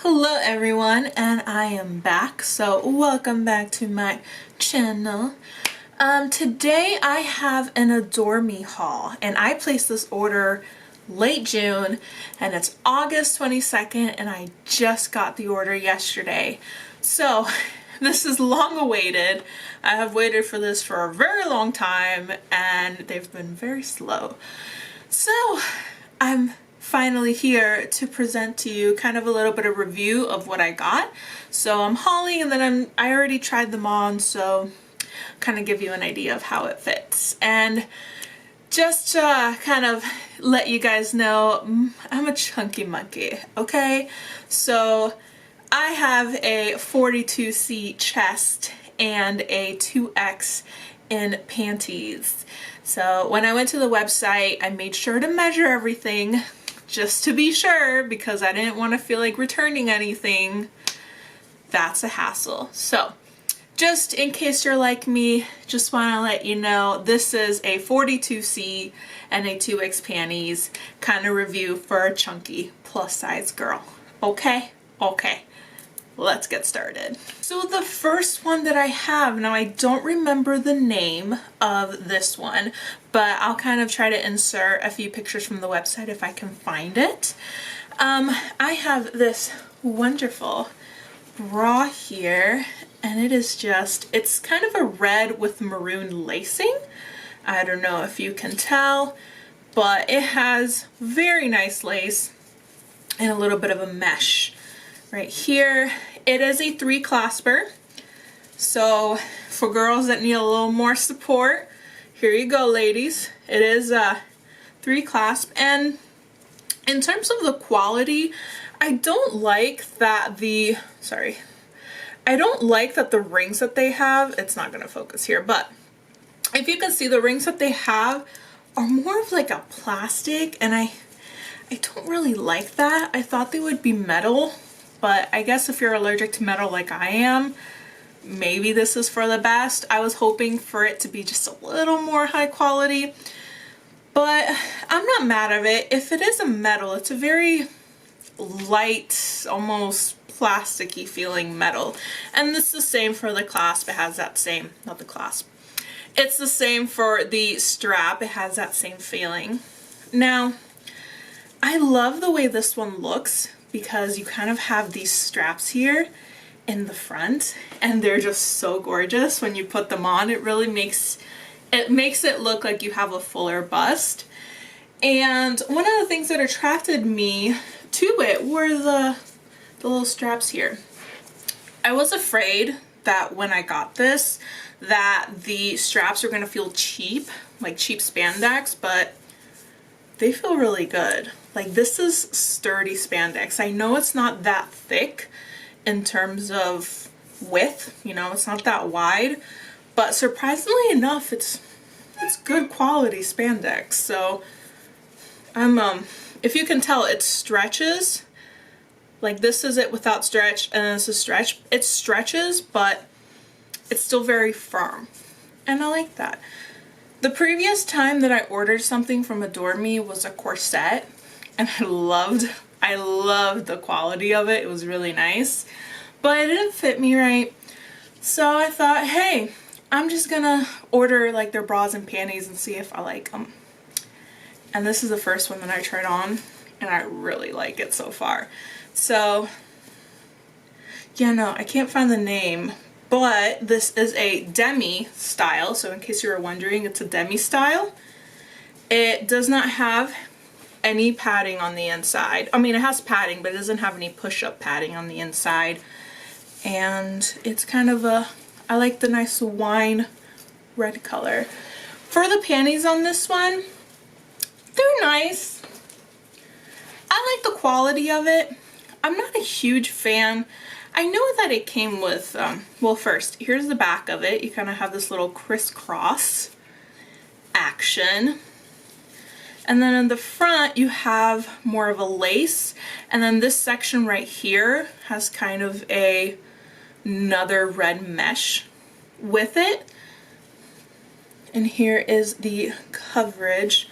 Hello everyone, and I am back, so welcome back to my channel. Today I have an Adore Me haul, and I placed this order late June, and it's August 22nd, and I just got the order yesterday. So this is long awaited. I have waited for this for a very long time, and they've been very slow. So I'm finally here to present to you kind of a little bit of review of what I got. So I'm hauling, and then I already tried them on, so kind of give you an idea of how it fits. And just to kind of let you guys know, I'm a chunky monkey, okay? So I have a 42C chest and a 2X in panties. So when I went to the website, I made sure to measure everything just to be sure, because I didn't want to feel like returning anything. That's a hassle. So just in case you're like me, just want to let you know this is a 42C and a 2X panties kind of review for a chunky plus size girl. Okay? Okay. Let's get started. So the first one that I have, now I don't remember the name of this one, but I'll kind of try to insert a few pictures from the website if I can find it. I have this wonderful bra here, and it is just, it's kind of a red with maroon lacing. I don't know if you can tell, but it has very nice lace and a little bit of a mesh. Right here, it is a 3-clasper, so for girls that need a little more support, here you go, ladies. It is a 3-clasp, and in terms of the quality, I don't like that the rings that they have, it's not gonna focus here, but if you can see, the rings that they have are more of like a plastic, and I don't really like that. I thought they would be metal. But I guess if you're allergic to metal like I am, maybe this is for the best. I was hoping for it to be just a little more high quality, but I'm not mad at it. If it is a metal, it's a very light, almost plasticky feeling metal. And it's the same for the clasp. It has that same, not the clasp. It's the same for the strap. It has that same feeling. Now, I love the way this one looks, because you kind of have these straps here in the front, and they're just so gorgeous when you put them on. It really makes it look like you have a fuller bust. And one of the things that attracted me to it were the little straps here. I was afraid that when I got this, that the straps were gonna feel cheap, like cheap spandex, but they feel really good. Like, this is sturdy spandex. I know it's not that thick in terms of width, you know, it's not that wide, but surprisingly enough, it's good quality spandex. So if you can tell, it stretches. Like, this is it without stretch, and this is stretch. It stretches, but it's still very firm, and I like that. The previous time that I ordered something from Adore Me was a corset, and I loved the quality of it. It was really nice, but it didn't fit me right. So I thought, hey, I'm just gonna order like their bras and panties and see if I like them. And this is the first one that I tried on, and I really like it so far. So yeah, no, I can't find the name, but this is a demi style. So in case you were wondering, it's a demi style. It does not have any padding on the inside. I mean, it has padding, but it doesn't have any push-up padding on the inside. And it's kind of I like the nice wine red color. For the panties on this one, they're nice. I like the quality of it. I'm not a huge fan. I know that it came with, well, first, here's the back of it. You kind of have this little crisscross action. And then in the front, you have more of a lace. And then this section right here has kind of another red mesh with it. And here is the coverage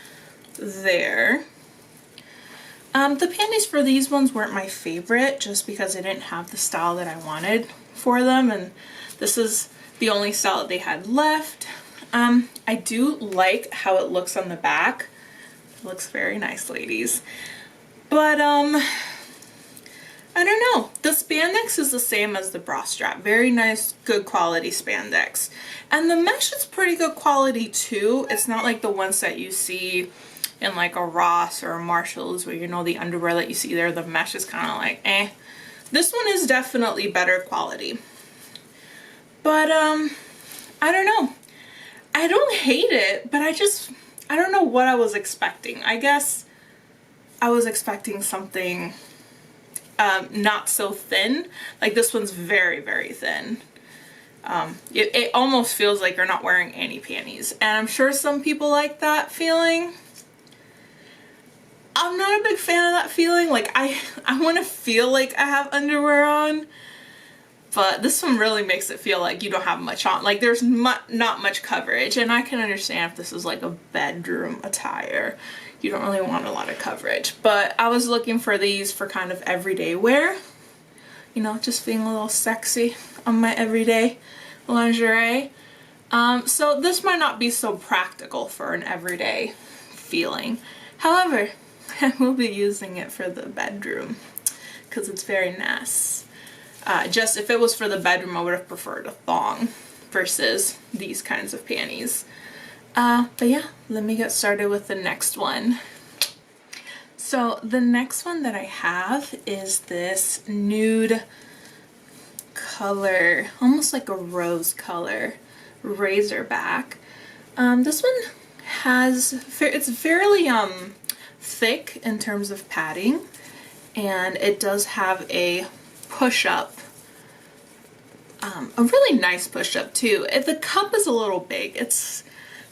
there. The panties for these ones weren't my favorite just because they didn't have the style that I wanted for them, and this is the only style that they had left. I do like how it looks on the back. It looks very nice, ladies. But I don't know. The spandex is the same as the bra strap. Very nice, good quality spandex. And the mesh is pretty good quality too. It's not like the ones that you see in like a Ross or a Marshalls where, you know, the underwear that you see there, the mesh is kind of like eh. This one is definitely better quality. But I don't know. I don't hate it, but I don't know what I was expecting. I guess I was expecting something not so thin. Like this one's very, very thin. It almost feels like you're not wearing any panties. And I'm sure some people like that feeling. I'm not a big fan of that feeling. Like I want to feel like I have underwear on. But this one really makes it feel like you don't have much on. Like there's not much coverage. And I can understand if this is like a bedroom attire. You don't really want a lot of coverage. But I was looking for these for kind of everyday wear. You know, just being a little sexy on my everyday lingerie. So this might not be so practical for an everyday feeling. However, I will be using it for the bedroom because it's very nice. Just if it was for the bedroom, I would have preferred a thong versus these kinds of panties. But yeah, let me get started with the next one. So the next one that I have is this nude color, almost like a rose color, razorback. This one it's fairly thick in terms of padding, and it does have a push-up, a really nice push-up too. The cup is a little big. It's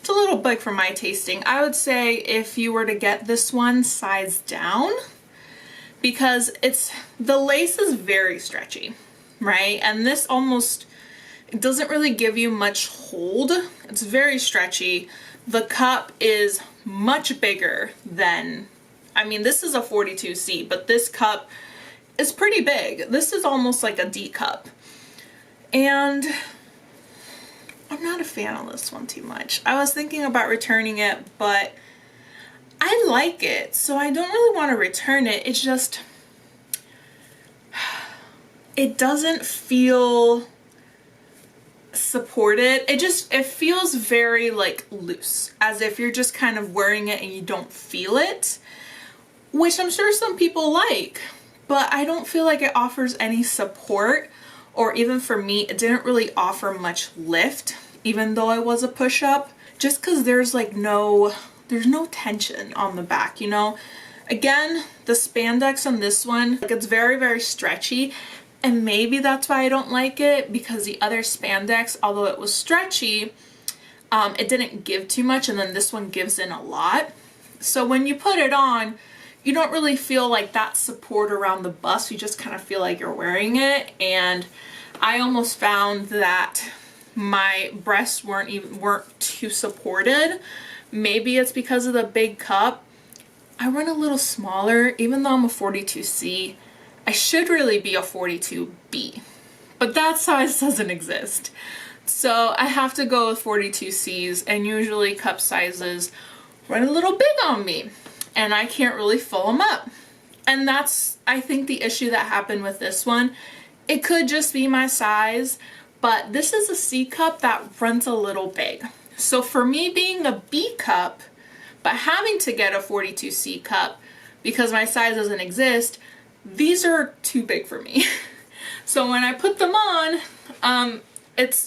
a little big for my tasting. I would say if you were to get this one, size down, because the lace is very stretchy, right? And this it doesn't really give you much hold. It's very stretchy. The cup is much bigger than, I mean, this is a 42C, but this cup is pretty big. This is almost like a D cup. And I'm not a fan of this one too much. I was thinking about returning it, but I like it, so I don't really want to return it. It's just, it doesn't feel supported. It feels very like loose, as if you're just kind of wearing it and you don't feel it, which I'm sure some people like, but I don't feel like it offers any support, or even for me, it didn't really offer much lift, even though it was a push-up, just because there's no tension on the back, you know? Again, the spandex on this one, like, it's very, very stretchy, and maybe that's why I don't like it, because the other spandex, although it was stretchy, it didn't give too much, and then this one gives in a lot. So when you put it on, you don't really feel like that support around the bust. You just kind of feel like you're wearing it. And I almost found that my breasts weren't too supported. Maybe it's because of the big cup. I run a little smaller. Even though I'm a 42C, I should really be a 42B. But that size doesn't exist. So I have to go with 42Cs, and usually cup sizes run a little big on me, and I can't really fill them up. And that's, I think, the issue that happened with this one. It could just be my size, but this is a C cup that runs a little big. So for me, being a B cup, but having to get a 42C cup because my size doesn't exist, these are too big for me. So when I put them on, I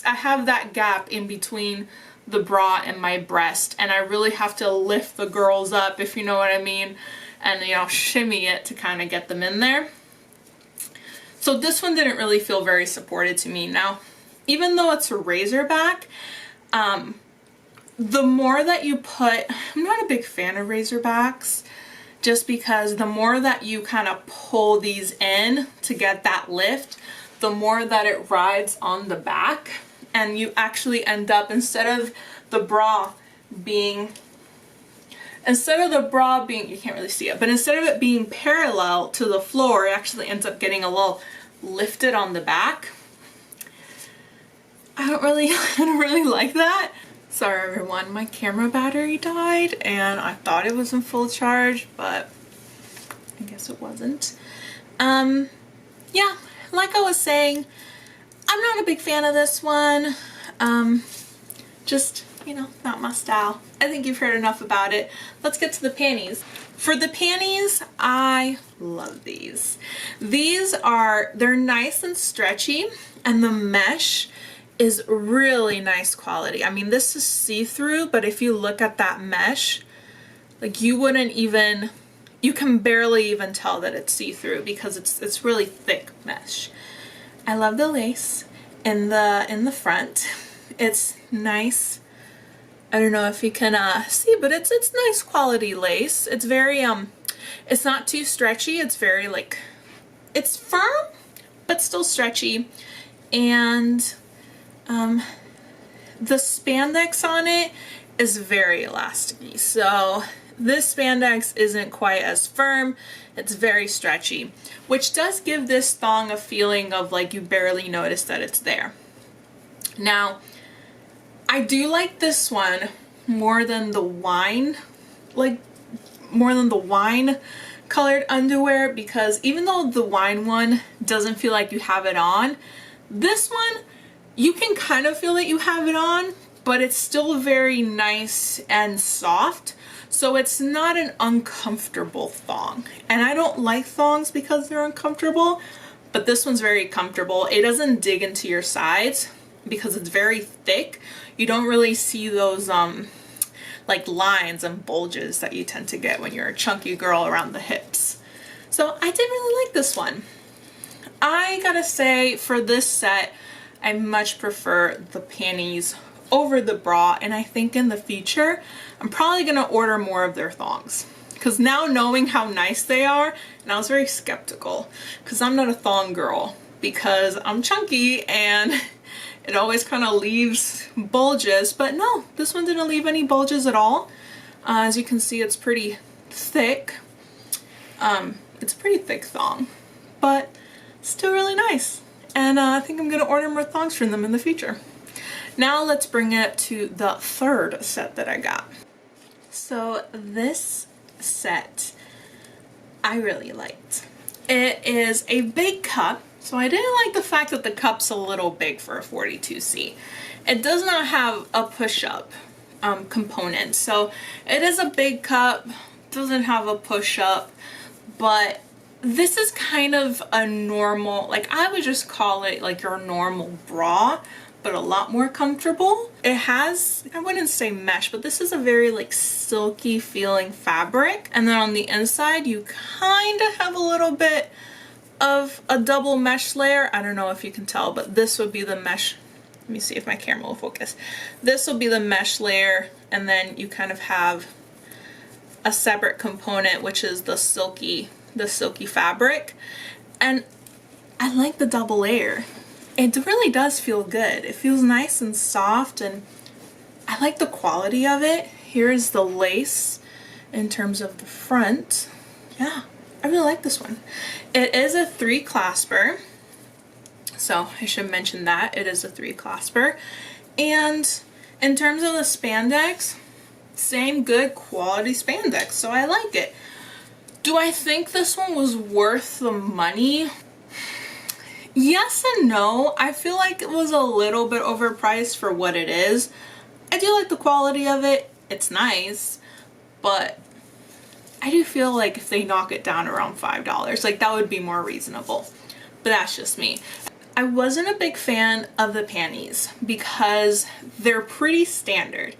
have that gap in between the bra and my breast, and I really have to lift the girls up, if you know what I mean, and, you know, shimmy it to kind of get them in there. So this one didn't really feel very supported to me. Now, even though it's a razorback, the more that you put, I'm not a big fan of razorbacks, just because the more that you kind of pull these in to get that lift, the more that it rides on the back, and you actually end up, instead of the bra being instead of the bra being, you can't really see it, but instead of it being parallel to the floor, it actually ends up getting a little lifted on the back. I don't really like that. Sorry everyone, my camera battery died and I thought it was in full charge, but I guess it wasn't. Yeah, like I was saying, I'm not a big fan of this one. Just, you know, not my style. I think you've heard enough about it. Let's get to the panties. For the panties, I love these. They're nice and stretchy, and the mesh is really nice quality. I mean, this is see-through, but if you look at that mesh, like you can barely even tell that it's see-through because it's really thick mesh. I love the lace in the front. It's nice. I don't know if you can see, but it's nice quality lace. It's very it's not too stretchy. It's very like, it's firm but still stretchy, and the spandex on it is very elasticy. So this spandex isn't quite as firm. It's very stretchy, which does give this thong a feeling of like you barely notice that it's there. Now, I do like this one more than the wine colored underwear, because even though the wine one doesn't feel like you have it on, this one you can kind of feel that you have it on, but it's still very nice and soft. So it's not an uncomfortable thong. And I don't like thongs because they're uncomfortable, but this one's very comfortable. It doesn't dig into your sides because it's very thick. You don't really see those like lines and bulges that you tend to get when you're a chunky girl around the hips. So I did really like this one. I gotta say, for this set, I much prefer the panties over the bra, and I think in the future I'm probably gonna order more of their thongs, because now knowing how nice they are, and I was very skeptical because I'm not a thong girl because I'm chunky and it always kind of leaves bulges, but no, this one didn't leave any bulges at all. As you can see, it's pretty thick. It's a pretty thick thong, but still really nice. And I think I'm gonna order more thongs from them in the future. Now let's bring it to the third set that I got. So this set I really liked. It is a big cup. So I didn't like the fact that the cup's a little big for a 42C. It does not have a push-up component. So it is a big cup, doesn't have a push-up, but this is kind of a normal, like I would just call it like your normal bra, but a lot more comfortable. It has, I wouldn't say mesh, but this is a very like silky feeling fabric. And then on the inside, you kind of have a little bit of a double mesh layer. I don't know if you can tell, but this would be the mesh. Let me see if my camera will focus. This will be the mesh layer, and then you kind of have a separate component, which is the silky fabric. And I like the double layer. It really does feel good. It feels nice and soft, and I like the quality of it. Here's the lace in terms of the front. Yeah, I really like this one. It is a 3-clasper, so I should mention that. It is a 3-clasper. And in terms of the spandex, same good quality spandex, so I like it. Do I think this one was worth the money? Yes and no. I feel like it was a little bit overpriced for what it is. I do like the quality of it. It's nice, but I do feel like if they knock it down around $5, like that would be more reasonable. But that's just me. I wasn't a big fan of the panties because they're pretty standard.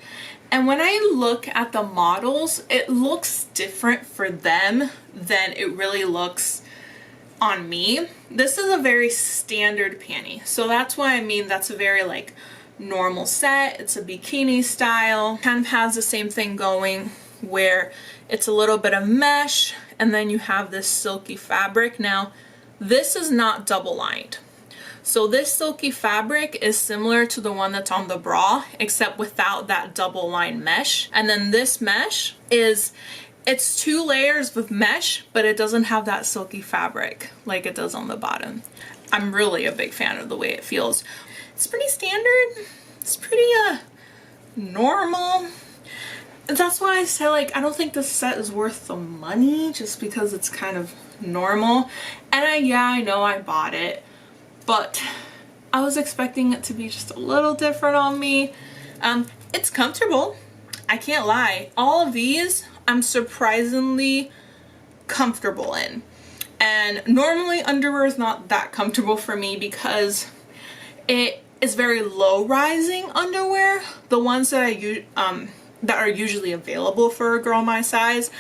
And when I look at the models, it looks different for them than it really looks on me. This is a very standard panty. So that's why I mean that's a very like normal set. It's a bikini style. Kind of has the same thing going where it's a little bit of mesh and then you have this silky fabric. Now, this is not double lined. So this silky fabric is similar to the one that's on the bra, except without that double line mesh. And then this mesh is, it's 2 layers of mesh, but it doesn't have that silky fabric like it does on the bottom. I'm really a big fan of the way it feels. It's pretty standard. It's pretty normal. That's why I say, like, I don't think this set is worth the money, just because it's kind of normal. And yeah, I know I bought it, but I was expecting it to be just a little different on me. It's comfortable. I can't lie. All of these I'm surprisingly comfortable in. And normally underwear is not that comfortable for me because it is very low rising underwear. The ones that that are usually available for a girl my size.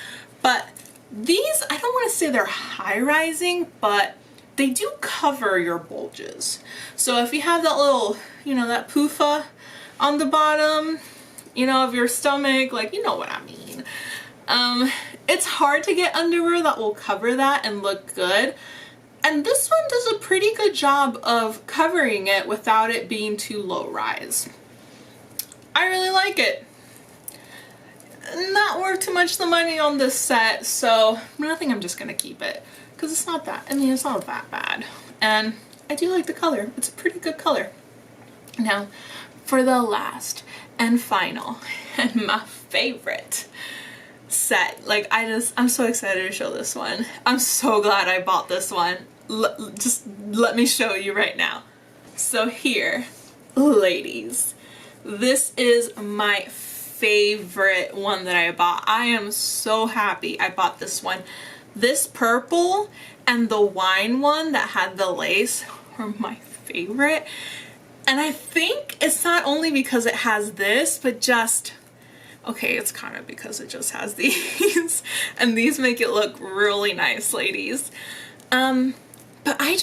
But these, I don't want to say they're high rising, but they do cover your bulges. So if you have that little, you know, that poofa on the bottom, you know, of your stomach, like, you know what I mean. It's hard to get underwear that will cover that and look good. And this one does a pretty good job of covering it without it being too low rise. I really like it. Not worth too much the money on this set, so I think I'm just gonna keep it because it's not that, I mean, it's not that bad. And I do like the color. It's a pretty good color. Now, for the last and final and my favorite set, like, I'm so excited to show this one. I'm so glad I bought this one. Just let me show you right now. So here, ladies, this is my favorite one that I bought. I am so happy I bought this one. This purple and the wine one that had the lace were my favorite. And I think it's not only because it has this, but just, okay, it's kind of because it just has these. And these make it look really nice, ladies. But I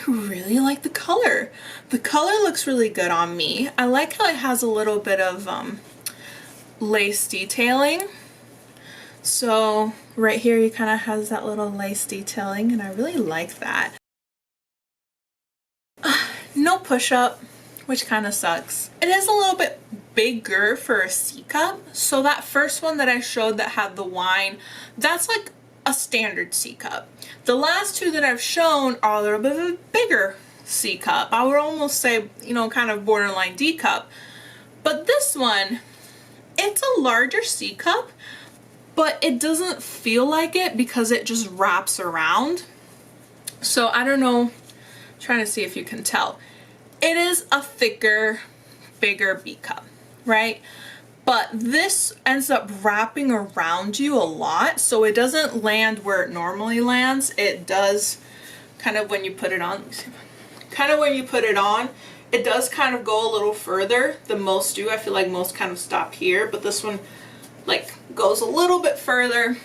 really like the color. The color looks really good on me. I like how it has a little bit of lace detailing. So right here you kind of has that little lace detailing, and I really like that. No push-up, which kind of sucks. It is a little bit bigger for a C cup. So that first one that I showed that had the wine, that's like a standard C cup. The last two that I've shown are a little bit of a bigger C cup. I would almost say, you know, kind of borderline D cup. But this one, it's a larger C cup, but it doesn't feel like it because it just wraps around. So I don't know, trying to see if you can tell. It is a thicker, bigger B cup, right? But this ends up wrapping around you a lot, so it doesn't land where it normally lands. It does kind of when you put it on, it does kind of go a little further than most do. I feel like most kind of stop here, but this one like goes a little bit further,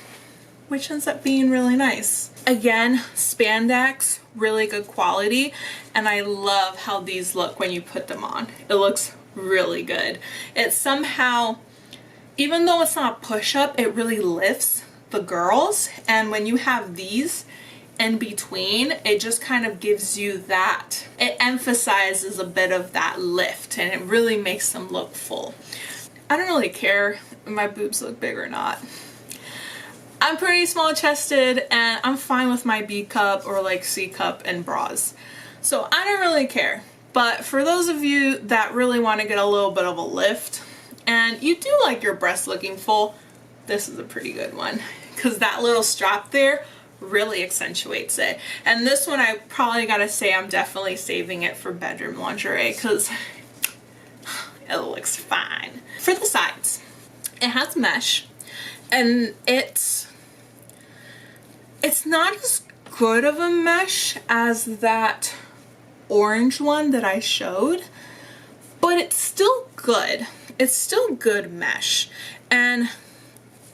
which ends up being really nice. Again, spandex, really good quality, and I love how these look when you put them on. It looks really good. It somehow, even though it's not a push-up, it really lifts the girls, and when you have these in between, it just kind of gives you that, it emphasizes a bit of that lift, and it really makes them look full. I don't really care if my boobs look big or not. I'm pretty small chested and I'm fine with my B cup or like C cup and bras. So I don't really care. But for those of you that really want to get a little bit of a lift and you do like your breasts looking full, this is a pretty good one because that little strap there really accentuates it. And this one, I probably gotta say I'm definitely saving it for bedroom lingerie because it looks fine. For the sides, it has mesh and it's not as good of a mesh as that orange one that I showed, but it's still good. It's still good mesh. And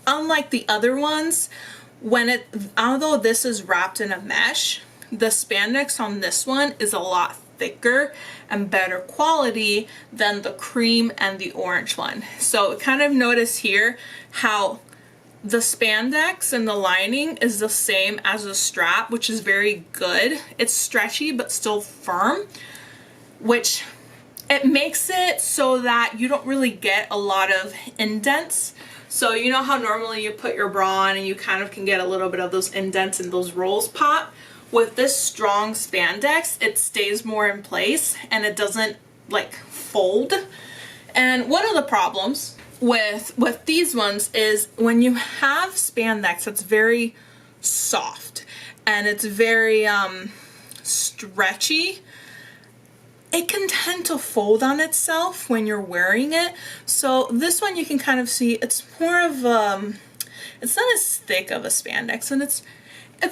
unlike the other ones, although this is wrapped in a mesh, the spandex on this one is a lot thicker and better quality than the cream and the orange one. So kind of notice here how the spandex and the lining is the same as the strap, which is very good. It's stretchy but still firm, which it makes it so that you don't really get a lot of indents. So you know how normally you put your bra on and you kind of can get a little bit of those indents and those rolls pop? With this strong spandex, it stays more in place and it doesn't like fold. And one of the problems with these ones is when you have spandex that's very soft and it's very stretchy, it can tend to fold on itself when you're wearing it. So this one you can kind of see it's more of it's not as thick of a spandex, and it's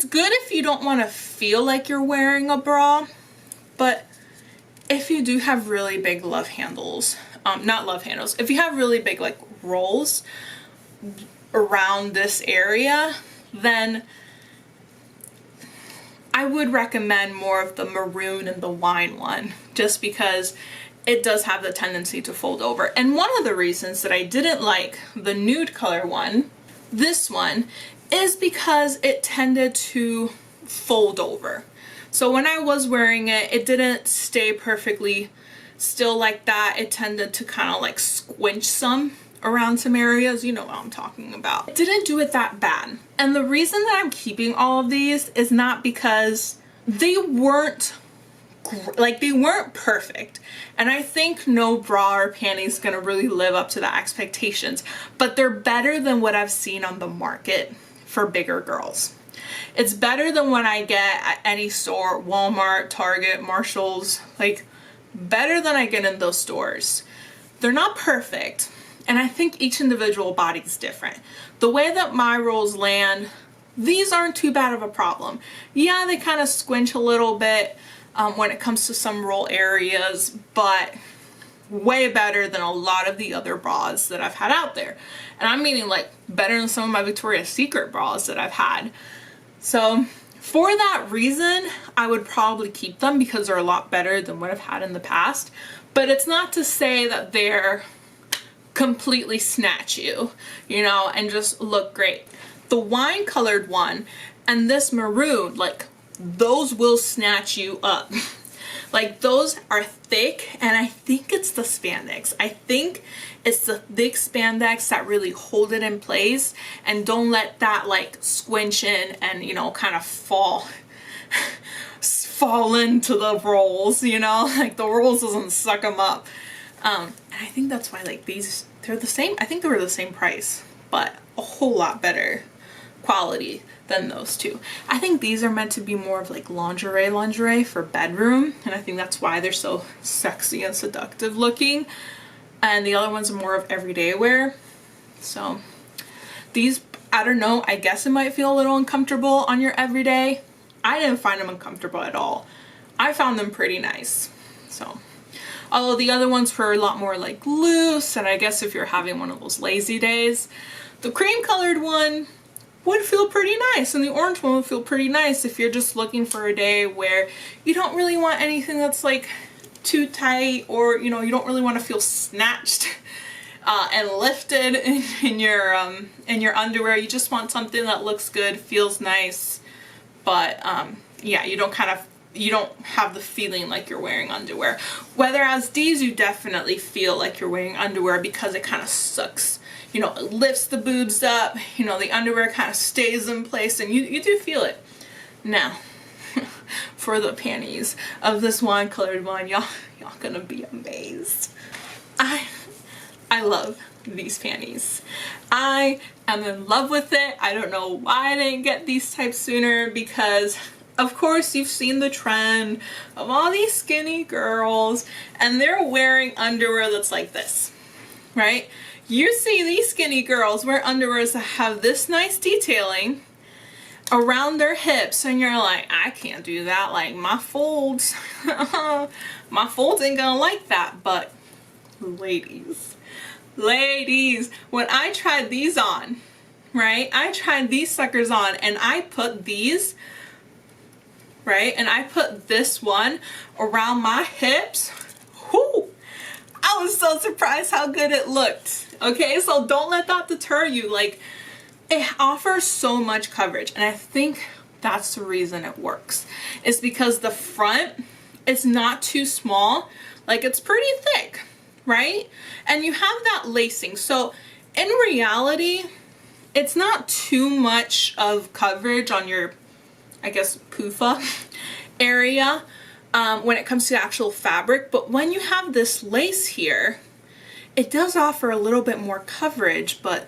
good if you don't want to feel like you're wearing a bra, but if you do have really big love handles, not love handles, if you have really big like rolls around this area, then I would recommend more of the maroon and the wine one, just because it does have the tendency to fold over. And one of the reasons that I didn't like the nude color one, this one, is because it tended to fold over. So when I was wearing it, it didn't stay perfectly still like that. It tended to kind of like squinch some around some areas. You know what I'm talking about. It didn't do it that bad. And the reason that I'm keeping all of these is not because they weren't perfect. And I think no bra or panties is gonna really live up to the expectations, but they're better than what I've seen on the market for bigger girls. It's better than what I get at any store, Walmart, Target, Marshalls, like better than I get in those stores. They're not perfect, and I think each individual body is different. The way that my rolls land, these aren't too bad of a problem. Yeah, they kind of squinch a little bit when it comes to some roll areas, but way better than a lot of the other bras that I've had out there. And I'm meaning like better than some of my Victoria's Secret bras that I've had. So for that reason, I would probably keep them because they're a lot better than what I've had in the past. But it's not to say that they're completely snatch you, you know, and just look great. The wine colored one and this maroon, like those will snatch you up. Like those are thick, and I think it's the spandex. I think it's the thick spandex that really hold it in place and don't let that like squinch in and, you know, kind of fall into the rolls, you know, like the rolls doesn't suck them up. And I think that's why like these, they're the same. I think they were the same price, but a whole lot better quality than those two. I think these are meant to be more of like lingerie for bedroom, and I think that's why they're so sexy and seductive looking. And the other ones are more of everyday wear. So these, I don't know, I guess it might feel a little uncomfortable on your everyday. I didn't find them uncomfortable at all. I found them pretty nice. So although the other ones were a lot more like loose, and I guess if you're having one of those lazy days, the cream colored one would feel pretty nice, and the orange one would feel pretty nice if you're just looking for a day where you don't really want anything that's like too tight, or you know, you don't really want to feel snatched and lifted in your underwear. You just want something that looks good, feels nice, but yeah, you don't have the feeling like you're wearing underwear. Whereas these, you definitely feel like you're wearing underwear because it kind of sucks. You know, it lifts the boobs up, you know, the underwear kind of stays in place, and you do feel it. Now, for the panties of this wine colored one, y'all gonna be amazed. I love these panties. I am in love with it. I don't know why I didn't get these types sooner, because of course you've seen the trend of all these skinny girls and they're wearing underwear that's like this, right? You see these skinny girls wear underwears that have this nice detailing around their hips, and you're like, I can't do that. Like my folds, my folds ain't gonna like that. But ladies, when I tried these on, right? I tried these suckers on, and I put these, right? And I put this one around my hips. Whoo! I was so surprised how good it looked. Okay, so don't let that deter you. Like, it offers so much coverage, and I think that's the reason it works. It's because the front is not too small, like it's pretty thick, right? And you have that lacing, so in reality it's not too much of coverage on your, I guess, PUFA area when it comes to actual fabric. But when you have this lace here, it does offer a little bit more coverage, but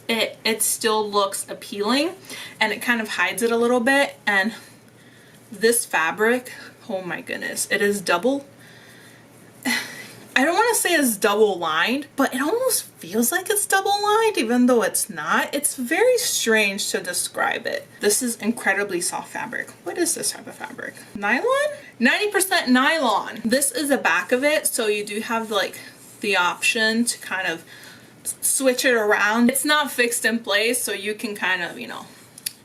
it still looks appealing, and it kind of hides it a little bit. And this fabric, oh my goodness, it is double, I don't want to say it's double lined, but it almost feels like it's double lined even though it's not. It's very strange to describe it. This is incredibly soft fabric. What is this type of fabric? Nylon? 90% nylon. This is the back of it, so you do have like the option to kind of switch it around. It's not fixed in place, so you can kind of, you know,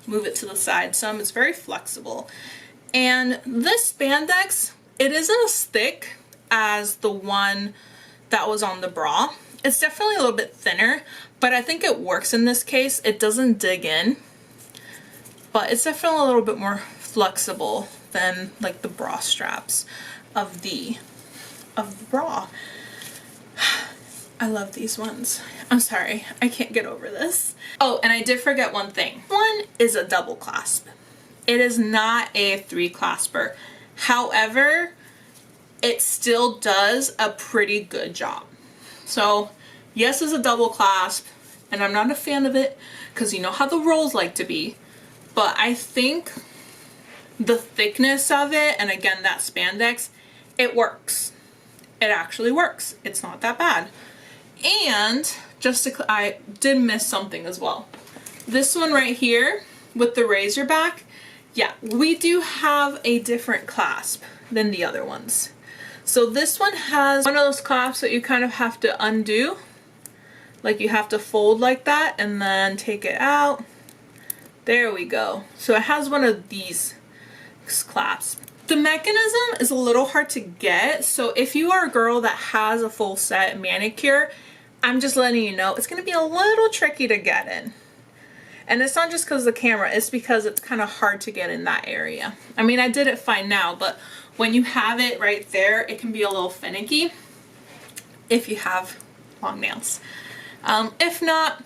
move it to the side some. It's very flexible. And this spandex, it isn't as thick as the one that was on the bra. It's definitely a little bit thinner, but I think it works in this case. It doesn't dig in, but it's definitely a little bit more flexible than like the bra straps of the bra. I love these ones. I'm sorry, I can't get over this. Oh, and I did forget one thing. One is a double clasp. It is not a 3 clasper. However, it still does a pretty good job. So yes, it's a double clasp, and I'm not a fan of it because you know how the rolls like to be, but I think the thickness of it, and again that spandex, it works. It actually works. It's not that bad. And just to, I did miss something as well. This one right here with the razor back, yeah, we do have a different clasp than the other ones. So this one has one of those clasps that you kind of have to undo. Like you have to fold like that and then take it out. There we go. So it has one of these clasps. The mechanism is a little hard to get, so if you are a girl that has a full set manicure, I'm just letting you know it's going to be a little tricky to get in. And it's not just because of the camera, it's because it's kind of hard to get in that area. I mean, I did it fine now, but when you have it right there, it can be a little finicky if you have long nails. If not,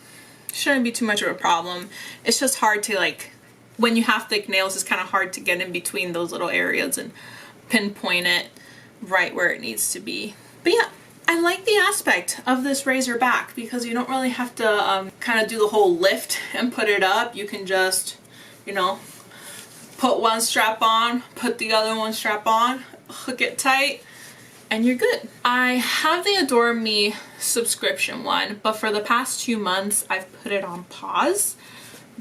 shouldn't be too much of a problem. It's just hard to, like, when you have thick nails, it's kind of hard to get in between those little areas and pinpoint it right where it needs to be. But yeah, I like the aspect of this razor back because you don't really have to kind of do the whole lift and put it up. You can just, you know, put one strap on, put the other one strap on, hook it tight, and you're good. I have the Adore Me subscription one, but for the past 2 months, I've put it on pause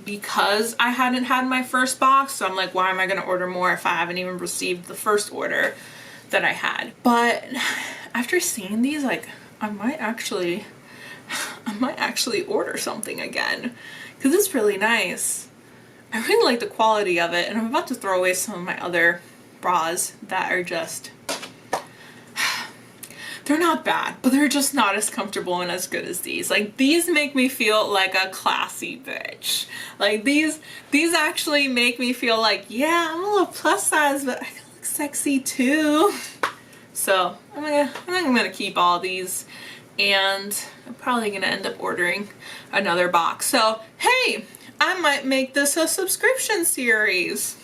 because I hadn't had my first box. So I'm like, why am I going to order more if I haven't even received the first order that I had? But after seeing these, like, I might actually order something again because it's really nice. I really like the quality of it, and I'm about to throw away some of my other bras that are just, they're not bad, but they're just not as comfortable and as good as these. Like, these make me feel like a classy bitch. Like, these actually make me feel like, yeah, I'm a little plus size, but I can look sexy too. So I think I'm gonna keep all these, and I'm probably gonna end up ordering another box. So hey, I might make this a subscription series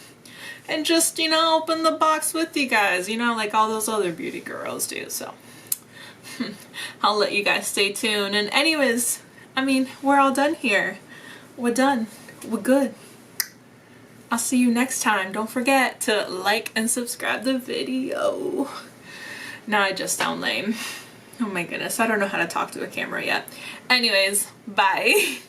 and just, you know, open the box with you guys, you know, like all those other beauty girls do. So I'll let you guys stay tuned. And anyways, I mean, we're all done here. We're done. We're good. I'll see you next time. Don't forget to like and subscribe the video. Now I just sound lame. Oh my goodness, I don't know how to talk to a camera yet. Anyways, bye.